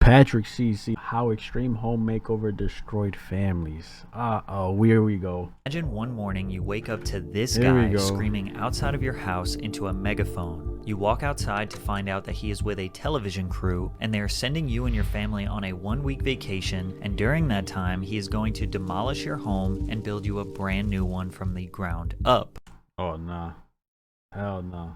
Patrick CC, how extreme home makeover destroyed families. Here we go. Imagine one morning you wake up to this Here we guy go. screaming outside of your house into a megaphone. You walk outside to find out that he is with a television crew and they are sending you and your family on a 1-week vacation, and during that time he is going to demolish your home and build you a brand new one from the ground up. Oh nah. Hell no.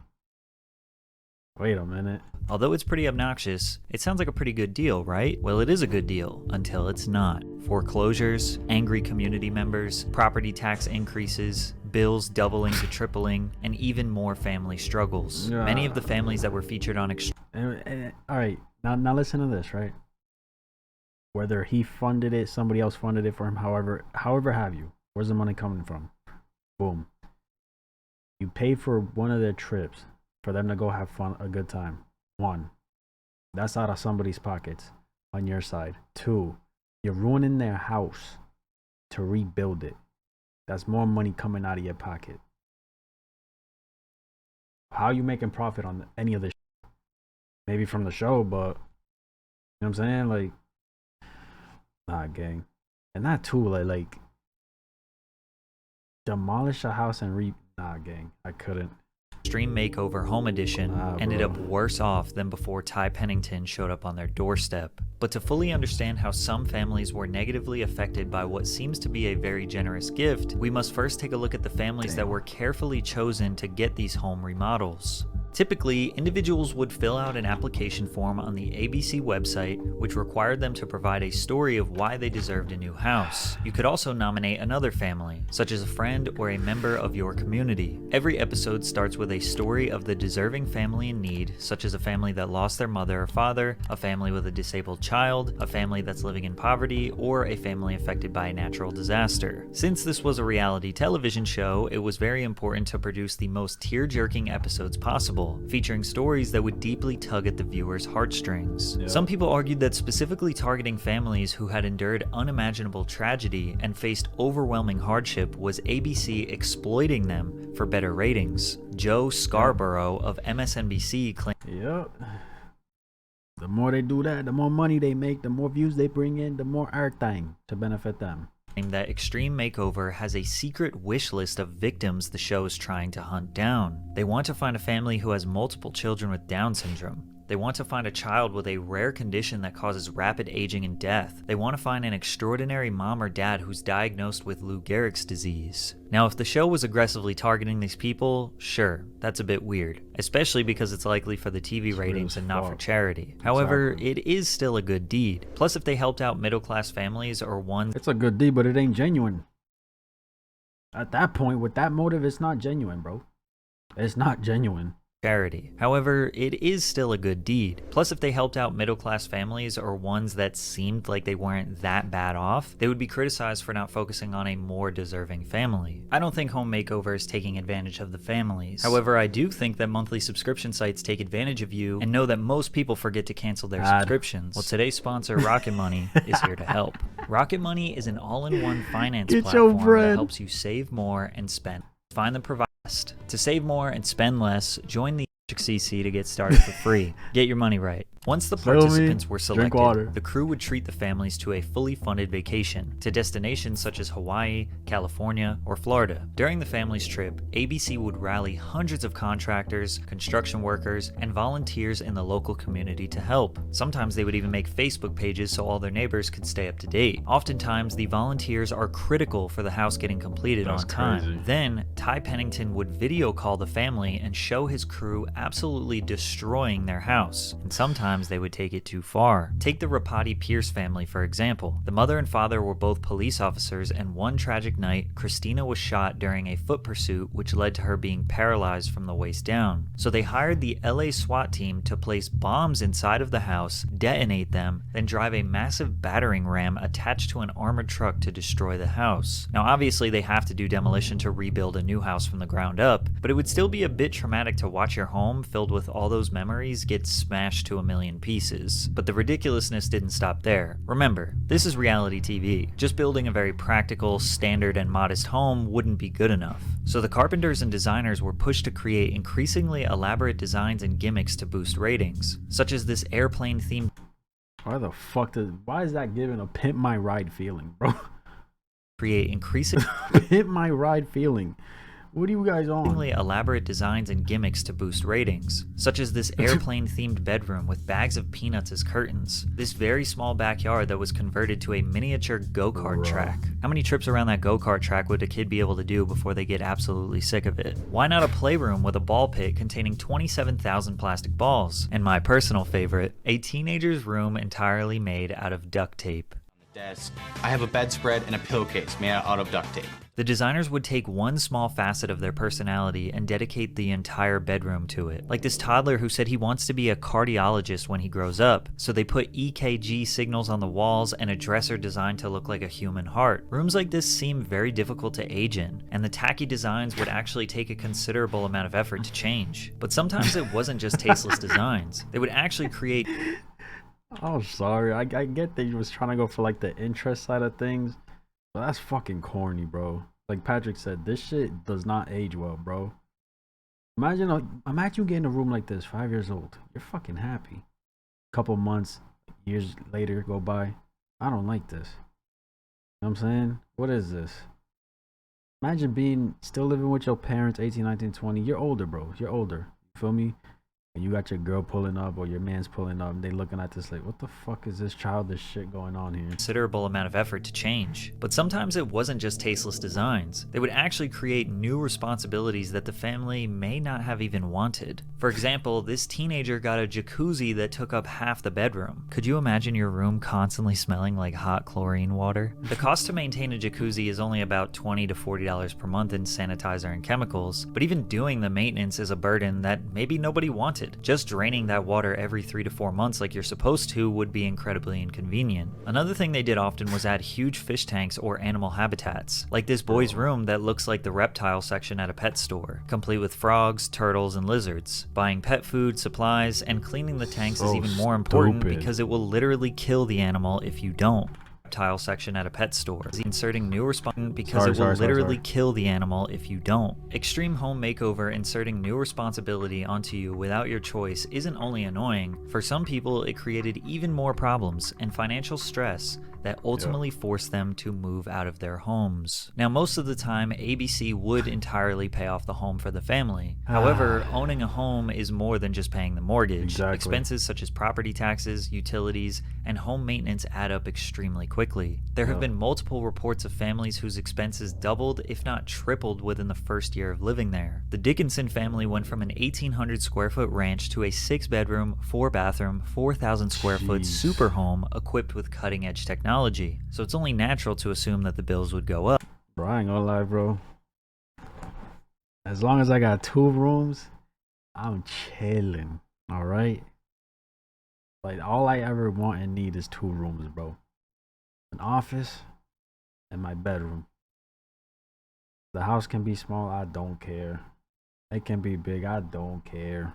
Wait a minute. Although it's pretty obnoxious, it sounds like a pretty good deal, right? Well, it is a good deal until it's not. Foreclosures, angry community members, property tax increases, bills doubling to tripling, and even more family struggles. Many of the families that were featured on Alright, now listen to this, right? Whether he funded it, somebody else funded it for him, however have you. Where's the money coming from? Boom. You pay for one of their trips for them to go have fun, a good time. 1, that's out of somebody's pockets on your side. 2, you're ruining their house to rebuild it. That's more money coming out of your pocket. How are you making profit on any of this? Maybe from the show, but you know what I'm saying? Like, nah, gang. And that too, like demolish a house and nah, gang. I couldn't. Extreme Makeover Home Edition ended up worse off than before Ty Pennington showed up on their doorstep. But to fully understand how some families were negatively affected by what seems to be a very generous gift, we must first take a look at the families that were carefully chosen to get these home remodels. Typically, individuals would fill out an application form on the ABC website, which required them to provide a story of why they deserved a new house. You could also nominate another family, such as a friend or a member of your community. Every episode starts with a story of the deserving family in need, such as a family that lost their mother or father, a family with a disabled child, a family that's living in poverty, or a family affected by a natural disaster. Since this was a reality television show, it was very important to produce the most tear-jerking episodes possible, featuring stories that would deeply tug at the viewer's heartstrings. Yeah. Some people argued that specifically targeting families who had endured unimaginable tragedy and faced overwhelming hardship was ABC exploiting them for better ratings. Joe Scarborough of MSNBC claimed, Yep. The more they do that, the more money they make, the more views they bring in, the more everything to benefit them. that Extreme Makeover has a secret wish list of victims the show is trying to hunt down. They want to find a family who has multiple children with Down syndrome. They want to find a child with a rare condition that causes rapid aging and death. They want to find an extraordinary mom or dad who's diagnosed with Lou Gehrig's disease. Now, if the show was aggressively targeting these people, sure, that's a bit weird, especially because it's likely for the TV ratings and not for charity. However, it is still a good deed. Plus, if they helped out middle-class families or ones... It's a good deed, but it ain't genuine. At that point, with that motive, it's not genuine, bro. It's not genuine. Charity. However, it is still a good deed. Plus, if they helped out middle-class families or ones that seemed like they weren't that bad off, they would be criticized for not focusing on a more deserving family. I don't think Home Makeover is taking advantage of the families. However, I do think that monthly subscription sites take advantage of you and know that most people forget to cancel their subscriptions. Well, today's sponsor, Rocket Money, is here to help. Rocket Money is an all-in-one finance platform that helps you save more and spend. Find the provider. To save more and spend less, join the CC to get started for free. Get your money right. Once the participants were selected, the crew would treat the families to a fully funded vacation to destinations such as Hawaii, California, or Florida. During the family's trip, ABC would rally hundreds of contractors, construction workers, and volunteers in the local community to help. Sometimes they would even make Facebook pages so all their neighbors could stay up to date. Oftentimes, the volunteers are critical for the house getting completed on time. Then, Ty Pennington would video call the family and show his crew absolutely destroying their house. And sometimes they would take it too far. Take the Rapati Pierce family, for example. The mother and father were both police officers, and one tragic night, Christina was shot during a foot pursuit, which led to her being paralyzed from the waist down. So they hired the LA SWAT team to place bombs inside of the house, detonate them, then drive a massive battering ram attached to an armored truck to destroy the house. Now, obviously, they have to do demolition to rebuild a new house from the ground up, but it would still be a bit traumatic to watch your home filled with all those memories get smashed to a million pieces. But the ridiculousness didn't stop there. Remember, this is reality TV. Just building a very practical, standard, and modest home wouldn't be good enough. So the carpenters and designers were pushed to create increasingly elaborate designs and gimmicks to boost ratings, such as this airplane-themed Why is that giving a pimp my ride feeling, bro? Create increasingly Pimp my ride feeling. What are you guys on? elaborate designs and gimmicks to boost ratings, such as this airplane-themed bedroom with bags of peanuts as curtains, this very small backyard that was converted to a miniature go-kart track. How many trips around that go-kart track would a kid be able to do before they get absolutely sick of it? Why not a playroom with a ball pit containing 27,000 plastic balls? And my personal favorite, a teenager's room entirely made out of duct tape. Desk. I have a bedspread and a pillowcase made out of duct tape. The designers would take one small facet of their personality and dedicate the entire bedroom to it. Like this toddler who said he wants to be a cardiologist when he grows up, so they put EKG signals on the walls and a dresser designed to look like a human heart. Rooms like this seem very difficult to age in, and the tacky designs would actually take a considerable amount of effort to change. But sometimes it wasn't just tasteless designs. They would actually create... Oh, sorry. I get that you was trying to go for like the interest side of things, but that's fucking corny, bro. Like Patrick said, this shit does not age well, bro. Imagine you getting a room like this, 5 years old. You're fucking happy. Couple months, years later go by. I don't like this. You know what I'm saying? What is this? Imagine still living with your parents, 18, 19, 20. You're older, bro. You're older. You feel me? And you got your girl pulling up or your man's pulling up and they looking at this like, what the fuck is this childish shit going on here? Considerable amount of effort to change. But sometimes it wasn't just tasteless designs. They would actually create new responsibilities that the family may not have even wanted. For example, this teenager got a jacuzzi that took up half the bedroom. Could you imagine your room constantly smelling like hot chlorine water? The cost to maintain a jacuzzi is only about $20 to $40 per month in sanitizer and chemicals, but even doing the maintenance is a burden that maybe nobody wanted. Just draining that water every 3 to 4 months like you're supposed to would be incredibly inconvenient. Another thing they did often was add huge fish tanks or animal habitats, like this boy's room that looks like the reptile section at a pet store, complete with frogs, turtles, and lizards. Buying pet food, supplies, and cleaning the tanks is even more important because it will literally kill the animal if you don't. Tile section at a pet store. Inserting new because it will literally kill the animal if you don't. Extreme home makeover inserting new responsibility onto you without your choice isn't only annoying, for some people it created even more problems and financial stress that ultimately forced them to move out of their homes. Now, most of the time, ABC would entirely pay off the home for the family. However, owning a home is more than just paying the mortgage. Exactly. Expenses such as property taxes, utilities, and home maintenance add up extremely quickly. There have been multiple reports of families whose expenses doubled, if not tripled, within the first year of living there. The Dickinson family went from an 1,800 square foot ranch to a 6-bedroom, 4-bathroom, 4,000 square foot super home equipped with cutting-edge technology. So it's only natural to assume that the bills would go up. Bro, I ain't gonna lie, bro. As long as I got 2 rooms, I'm chilling. All right. Like all I ever want and need is 2 rooms, bro. An office and my bedroom. The house can be small, I don't care. It can be big, I don't care.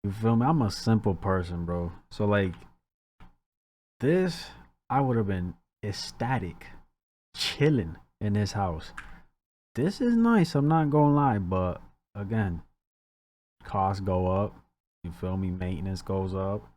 You feel me? I'm a simple person, bro. So like this, I would have been ecstatic, chilling in this house. This is nice, I'm not gonna lie, but again, costs go up. You feel me? Maintenance goes up.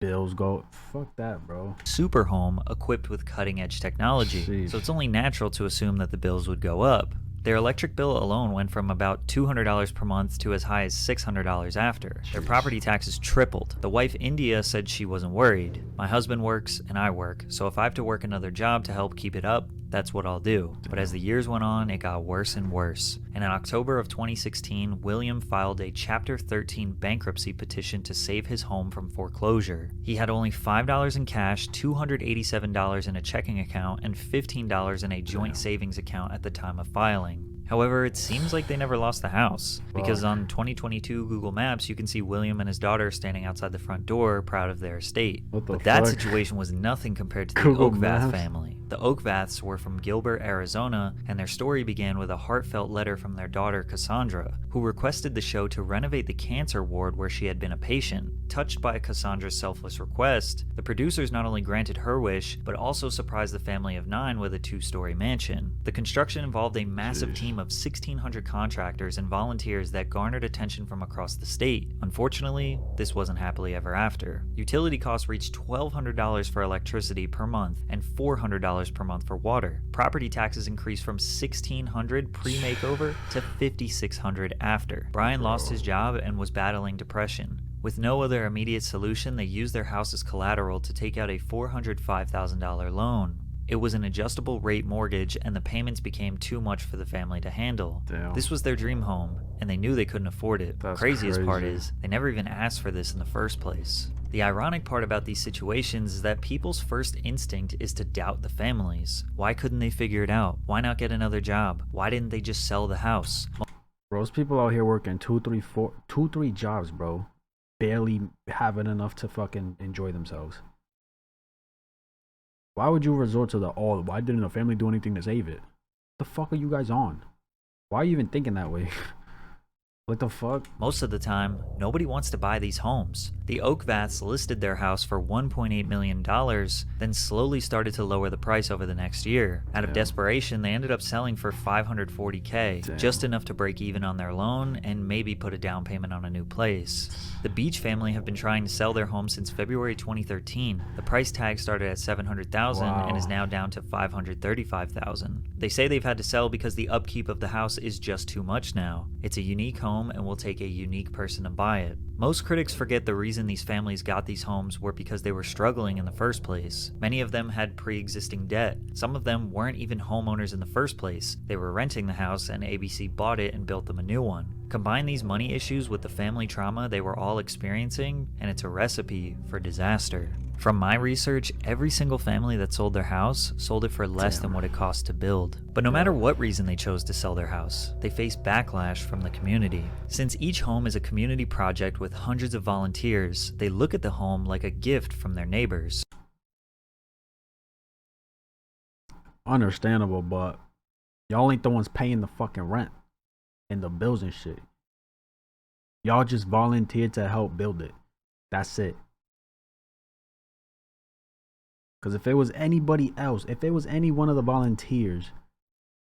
Bills go. Fuck that, bro. Super home equipped with cutting-edge technology. Jeez. So it's only natural to assume that the bills would go up. Their electric bill alone went from about $200 per month to as high as $600 after. Their property taxes tripled. The wife, India, said she wasn't worried. My husband works and I work, so if I have to work another job to help keep it up, that's what I'll do. But as the years went on, it got worse and worse. And in October of 2016, William filed a Chapter 13 bankruptcy petition to save his home from foreclosure. He had only $5 in cash, $287 in a checking account, and $15 in a joint savings account at the time of filing. However, it seems like they never lost the house, because on 2022 Google Maps, you can see William and his daughter standing outside the front door, proud of their estate. But that situation was nothing compared to the Oakvath family. The Oakvaths were from Gilbert, Arizona, and their story began with a heartfelt letter from their daughter, Cassandra, who requested the show to renovate the cancer ward where she had been a patient. Touched by Cassandra's selfless request, the producers not only granted her wish, but also surprised the family of 9 with a 2-story mansion. The construction involved a massive team team of 1,600 contractors and volunteers that garnered attention from across the state. Unfortunately, this wasn't happily ever after. Utility costs reached $1,200 for electricity per month and $400 per month for water. Property taxes increased from $1,600 pre-makeover to $5,600 after. Brian lost his job and was battling depression. With no other immediate solution, they used their house as collateral to take out a $405,000 loan. It was an adjustable rate mortgage, and the payments became too much for the family to handle. Damn. This was their dream home, and they knew they couldn't afford it. That's Craziest part crazy. is, they never even asked for this in the first place. The ironic part about these situations is that people's first instinct is to doubt the families. Why couldn't they figure it out? Why not get another job? Why didn't they just sell the house? Bro, those people out here working 2, 3 jobs, bro. Barely having enough to fucking enjoy themselves. Why would you resort to why didn't the family do anything to save it? The fuck are you guys on? Why are you even thinking that way? What the fuck? Most of the time, nobody wants to buy these homes. The Oakvaths listed their house for $1.8 million, then slowly started to lower the price over the next year. Out of Damn. desperation, they ended up selling for $540K, Damn. just enough to break even on their loan and maybe put a down payment on a new place. The Beach family have been trying to sell their home since February 2013. The price tag started at $700,000 and is Wow. now down to $535,000. They say they've had to sell because the upkeep of the house is just too much now. It's a unique home and will take a unique person to buy it. Most critics forget the reason these families got these homes were because they were struggling in the first place. Many of them had pre-existing debt. Some of them weren't even homeowners in the first place. They were renting the house and ABC bought it and built them a new one. Combine these money issues with the family trauma they were all experiencing, and it's a recipe for disaster. From my research, every single family that sold their house sold it for less than what it cost to build. But no matter what reason they chose to sell their house, they faced backlash from the community. Since each home is a community project with hundreds of volunteers, they look at the home like a gift from their neighbors. Understandable, but y'all ain't the ones paying the fucking rent and the bills and shit. Y'all just volunteered to help build it. That's it. Because if it was anybody else, if it was any one of the volunteers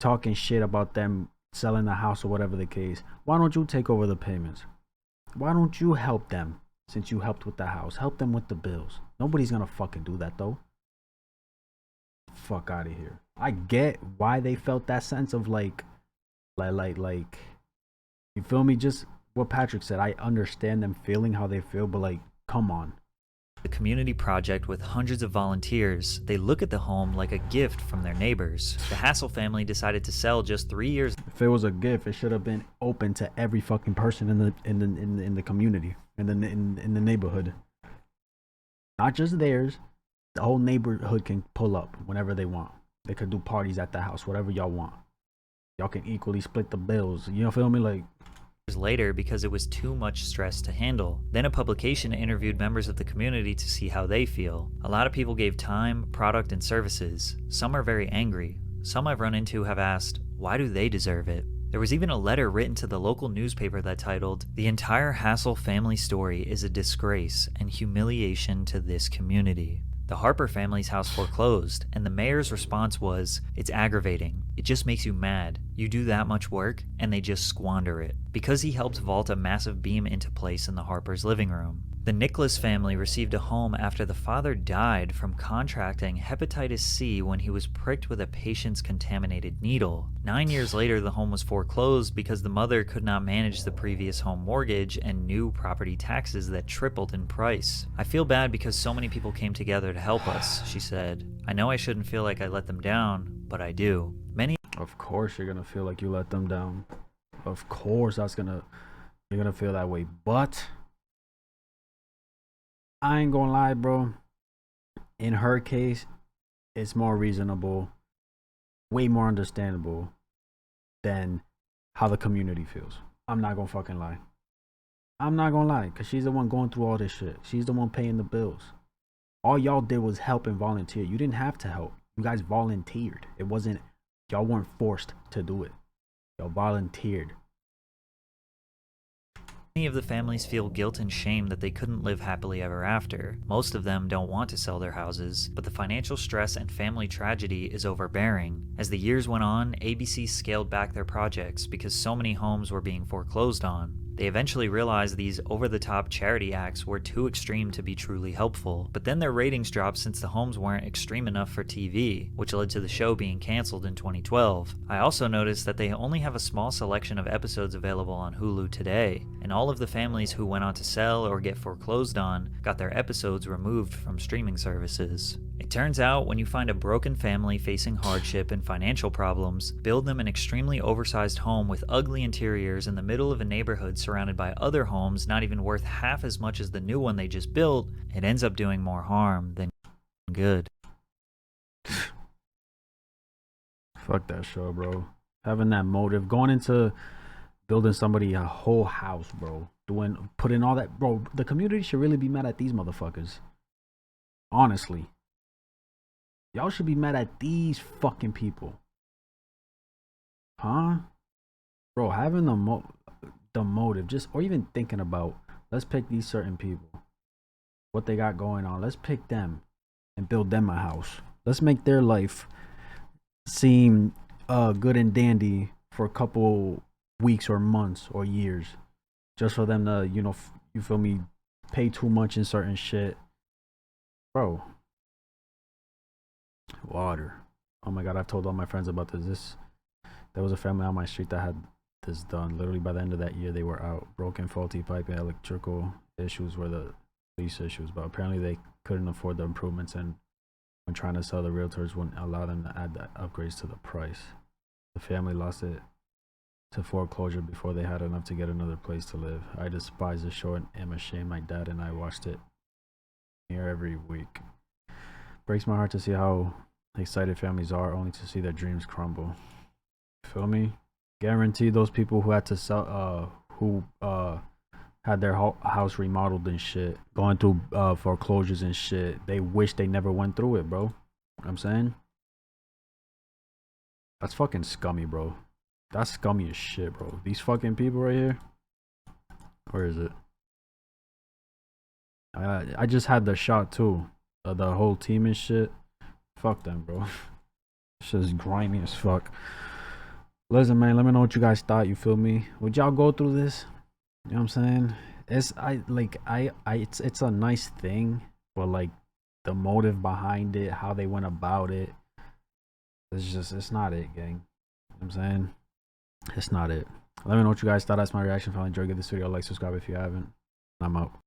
talking shit about them selling the house or whatever the case, why don't you take over the payments? Why don't you help them since you helped with the house? Help them with the bills. Nobody's gonna fucking do that though. Fuck out of here. I get why they felt that sense of like, you feel me? Just what Patrick said. I understand them feeling how they feel, but like, come on. The community project with hundreds of volunteers, they look at the home like a gift from their neighbors. The Hassel family decided to sell just 3 years. If it was a gift, it should have been open to every fucking person in the community, in the neighborhood. Not just theirs. The whole neighborhood can pull up whenever they want. They could do parties at the house, whatever y'all want. Y'all can equally split the bills. You know, feel me? Like, Later because it was too much stress to handle. Then a publication interviewed members of the community to see how they feel. A lot of people gave time, product, and services. Some are very angry. Some I've run into have asked, why do they deserve it? There was even a letter written to the local newspaper that titled, "The entire Hassel family story is a disgrace and humiliation to this community." The Harper family's house foreclosed, and the mayor's response was, "It's aggravating. It just makes you mad. You do that much work, and they just squander it." Because he helped vault a massive beam into place in the Harper's living room. The Nicholas family received a home after the father died from contracting hepatitis C when he was pricked with a patient's contaminated needle. 9 years later, the home was foreclosed because the mother could not manage the previous home mortgage and new property taxes that tripled in price. "I feel bad because so many people came together to help us," she said. "I know I shouldn't feel like I let them down, but I do." Many of course you're gonna feel like you let them down. Of course you're gonna feel that way. But I ain't gonna lie, bro. In her case, it's more reasonable, way more understandable than how the community feels. I'm not gonna fucking lie. I'm not gonna lie, because she's the one going through all this shit. She's the one paying the bills. All y'all did was help and volunteer. You didn't have to help. You guys volunteered. It wasn't, y'all weren't forced to do it. Y'all volunteered. Many of the families feel guilt and shame that they couldn't live happily ever after. Most of them don't want to sell their houses, but the financial stress and family tragedy is overbearing. As the years went on, ABC scaled back their projects because so many homes were being foreclosed on. They eventually realized these over-the-top charity acts were too extreme to be truly helpful, but then their ratings dropped since the homes weren't extreme enough for TV, which led to the show being canceled in 2012. I also noticed that they only have a small selection of episodes available on Hulu today, and all of the families who went on to sell or get foreclosed on got their episodes removed from streaming services. It turns out when you find a broken family facing hardship and financial problems, build them an extremely oversized home with ugly interiors in the middle of a neighborhood surrounded by other homes not even worth half as much as the new one they just built, it ends up doing more harm than good. Fuck that show, bro. Having that motive, going into building somebody a whole house, bro. Putting all that, bro. The community should really be mad at these motherfuckers. Honestly. Y'all should be mad at these fucking people. Huh? Bro, having the motive, just, or even thinking about, let's pick these certain people. What they got going on. Let's pick them and build them a house. Let's make their life seem good and dandy for a couple weeks or months or years. Just for them to, you feel me, pay too much in certain shit. Bro. Water. Oh my god, I've told all my friends about this. There was a family on my street that had this done. Literally by the end of that year, they were out. Broken, faulty pipe and electrical issues were the least issues, but apparently they couldn't afford the improvements, and when trying to sell, the realtors wouldn't allow them to add the upgrades to the price. The family lost it to foreclosure before they had enough to get another place to live. I despise the show and am ashamed my dad and I watched it here every week. Breaks my heart to see how excited families are only to see their dreams crumble. Feel me? Guaranteed those people who had to sell, who had their house remodeled and shit, going through foreclosures and shit, they wish they never went through it, bro. You know what I'm saying? That's fucking scummy, bro. That's scummy as shit, bro. These fucking people right here. Where is it? I just had the shot too. The whole team and shit. Fuck them, bro. Shit is grimy as fuck. Listen, man, let me know what you guys thought. You feel me? Would y'all go through this? You know what I'm saying? It's a nice thing, but like the motive behind it, how they went about it, it's not it, gang. You know what I'm saying? It's not it. Let me know what you guys thought. That's my reaction. If you enjoyed, give this video a like, subscribe if you haven't. I'm out.